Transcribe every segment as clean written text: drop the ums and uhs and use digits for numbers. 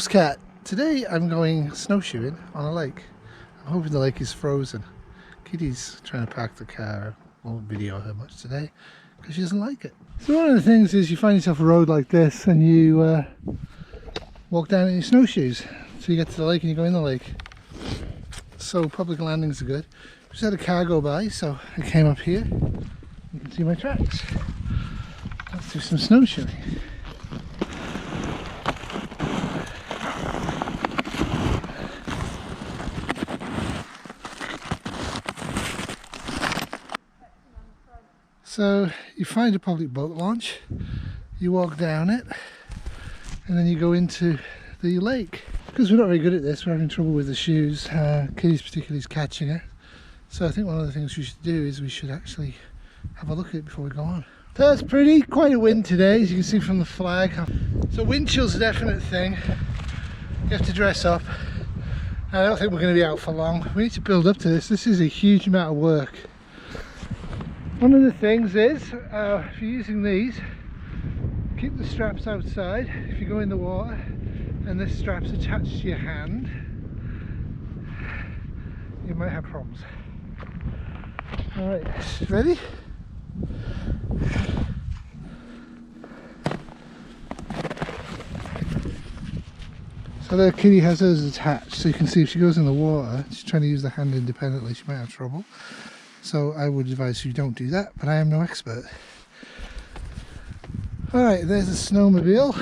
Huples Cat. Today I'm going snowshoeing on a lake. I'm hoping the lake is frozen. Kitty's trying to park the car. I won't video her much today because she doesn't like it. So one of the things is you find yourself a road like this and you walk down in your snowshoes. So you get to the lake and you go in the lake. So public landings are good. Just had a car go by, so I came up here. You can see my tracks. Let's do some snowshoeing. So you find a public boat launch, you walk down it, and then you go into the lake. Because we're not very good at this, we're having trouble with the shoes. Kitty's particularly is catching it. So I think one of the things we should do is we should actually have a look at it before we go on. So that's pretty, quite a wind today, as you can see from the flag. So wind chill's a definite thing. You have to dress up. I don't think we're going to be out for long. We need to build up to this. This is a huge amount of work. One of the things is, if you're using these, keep the straps outside if you go in the water, and this strap's attached to your hand, you might have problems. Alright, ready? So there Kitty has hers attached, so you can see if she goes in the water, she's trying to use the hand independently, she might have trouble. So I would advise you don't do that, but I am no expert. Alright, there's a snowmobile.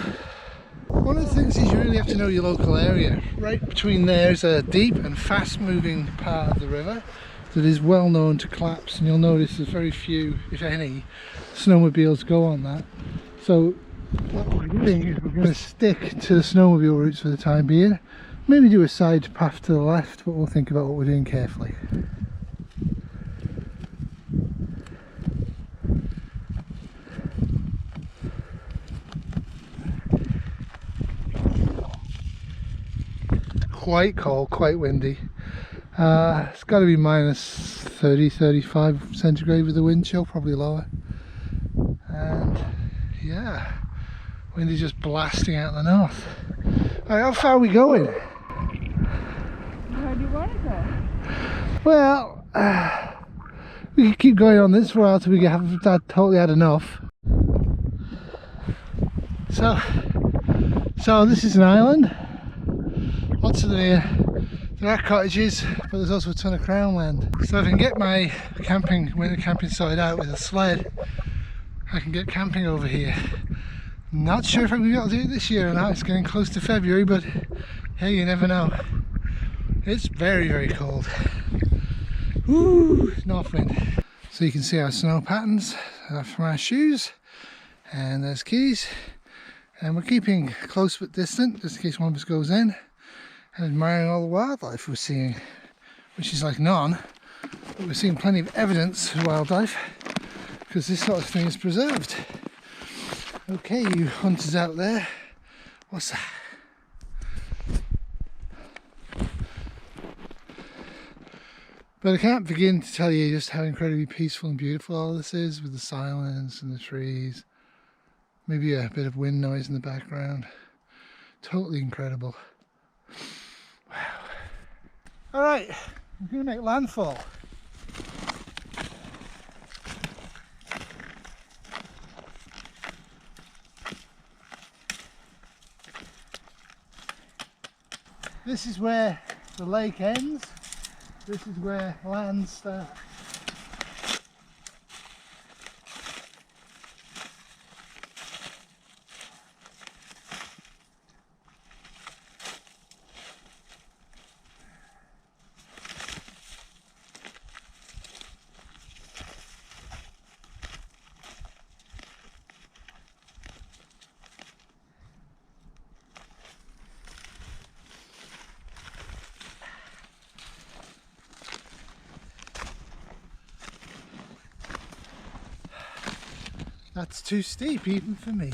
One of the things is you really have to know your local area. Right between there is a deep and fast moving part of the river that is well known to collapse, and you'll notice there's very few, if any, snowmobiles go on that. So what we're doing is we're going to stick to the snowmobile routes for the time being. Maybe do a side path to the left, but we'll think about what we're doing carefully. Quite cold, quite windy. It's got to be minus 30, 35 centigrade with the wind chill, probably lower. And yeah, wind is just blasting out the north. Alright, how far are we going? Where do you want to go? Well, we can keep going on this for a while till we have totally had enough. So this is an island. Lots of there are cottages, but there's also a ton of crown land. So if I can get my winter camping sorted out with a sled, I can get camping over here. Not sure if I'm going to be able to do it this year or not. It's getting close to February, but hey, you never know. It's very, very cold. Woo, north wind. So you can see our snow patterns from our shoes, and there's Kitty's. And we're keeping close but distant, just in case one of us goes in. And admiring all the wildlife we're seeing, which is like none, but we're seeing plenty of evidence of wildlife because this sort of thing is preserved. Okay, you hunters out there, what's that? But I can't begin to tell you just how incredibly peaceful and beautiful all this is, with the silence and the trees, maybe a bit of wind noise in the background. Totally incredible. Wow. Alright, we're going to make landfall. This is where the lake ends. This is where land starts. That's too steep even for me.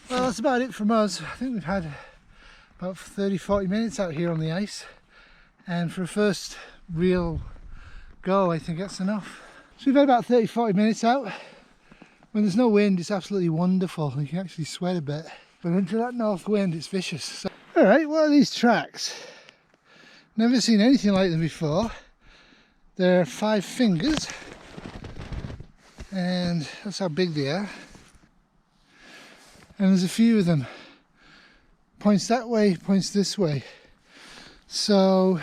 Well, that's about it from us. I think we've had about 30-40 minutes out here on the ice, and for a first real go I think that's enough. So we've had about 30-40 minutes out. When there's no wind, it's absolutely wonderful. You can actually sweat a bit. But into that north wind, it's vicious. So, all right, what are these tracks? Never seen anything like them before. They're 5 fingers, and that's how big they are. And there's a few of them. Points that way, points this way. So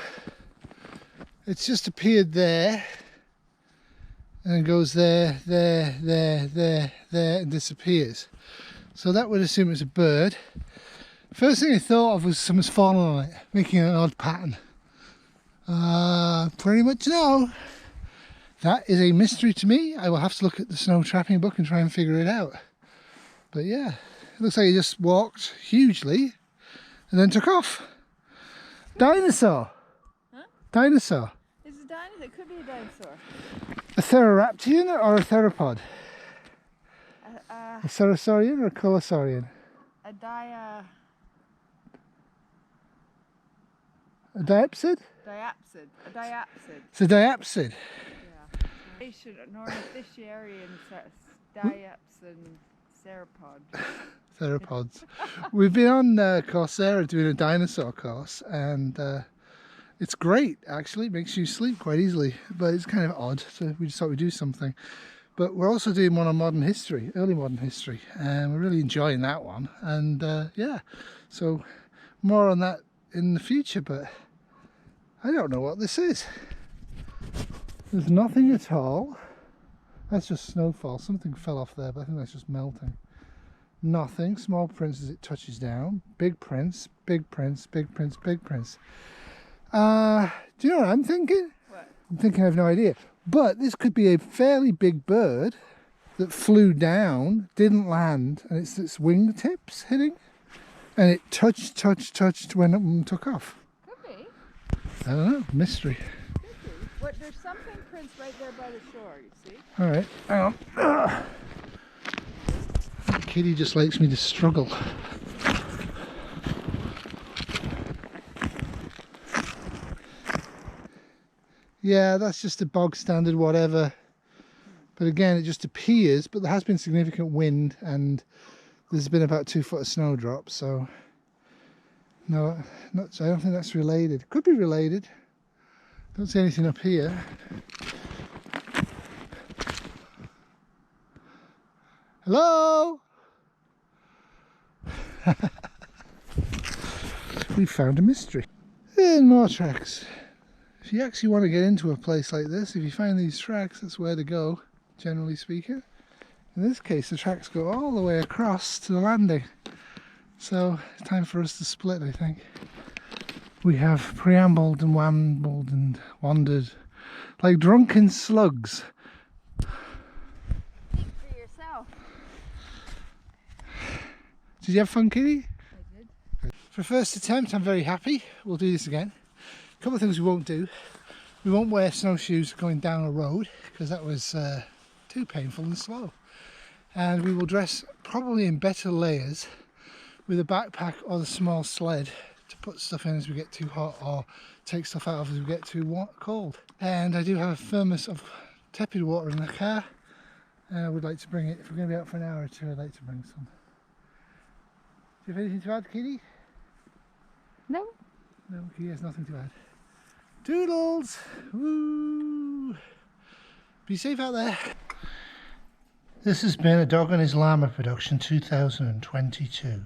it's just appeared there, and then goes there, there, there, there, there, and disappears. So that would assume it's a bird. First thing I thought of was someone's fallen on it, making an odd pattern. Pretty much no. That is a mystery to me. I will have to look at the snow trapping book and try and figure it out. But yeah, it looks like he just walked hugely and then took off. Dinosaur. Huh? Dinosaur. It's a dinosaur. It could be a dinosaur. A Theraptian or a theropod? A A Ceresaurian or a Colosaurian? a dia... A diapsid? Diapsid. A diapsid. It's a diapsid. Yeah. Ornithischiarian diapsid theropod. Theropods. We've been on Coursera doing a dinosaur course, and it's great actually. It makes you sleep quite easily, but it's kind of odd, so we just thought we'd do something. But we're also doing one on modern history, early modern history, and we're really enjoying that one. And yeah, so more on that in the future, but I don't know what this is. There's nothing at all. That's just snowfall. Something fell off there, but I think that's just melting. Nothing. Small prints as it touches down. Big prints, big prints, big prints, big prints. Do you know what I'm thinking? What? I'm thinking I have no idea. But this could be a fairly big bird that flew down, didn't land, and it's its wingtips hitting. And it touched when it took off. Could be. I don't know. Mystery. Could be. What, there's some fingerprints right there by the shore, you see? Alright, hang on. Ugh. Kitty just likes me to struggle. Yeah, that's just a bog standard whatever. But again, it just appears, but there has been significant wind and there's been about 2 foot of snowdrop, so no, I don't think that's related. Could be related. Don't see anything up here. Hello? We found a mystery. And more tracks. If you actually want to get into a place like this, if you find these tracks, that's where to go, generally speaking. In this case, the tracks go all the way across to the landing. So, it's time for us to split, I think. We have preambled and wambled and wandered like drunken slugs. For yourself. Did you have fun, Kitty? I did. For first attempt, I'm very happy. We'll do this again. A couple of things we won't do. We won't wear snowshoes going down a road because that was too painful and slow. And we will dress probably in better layers with a backpack or the small sled to put stuff in as we get too hot or take stuff out of as we get too cold. And I do have a thermos of tepid water in the car, and I would like to bring it. If we're going to be out for an hour or two, I'd like to bring some. Do you have anything to add, Kitty? No. No, Kitty has nothing to add. Doodles! Woo! Be safe out there. This has been a Dog and His Llama production 2022.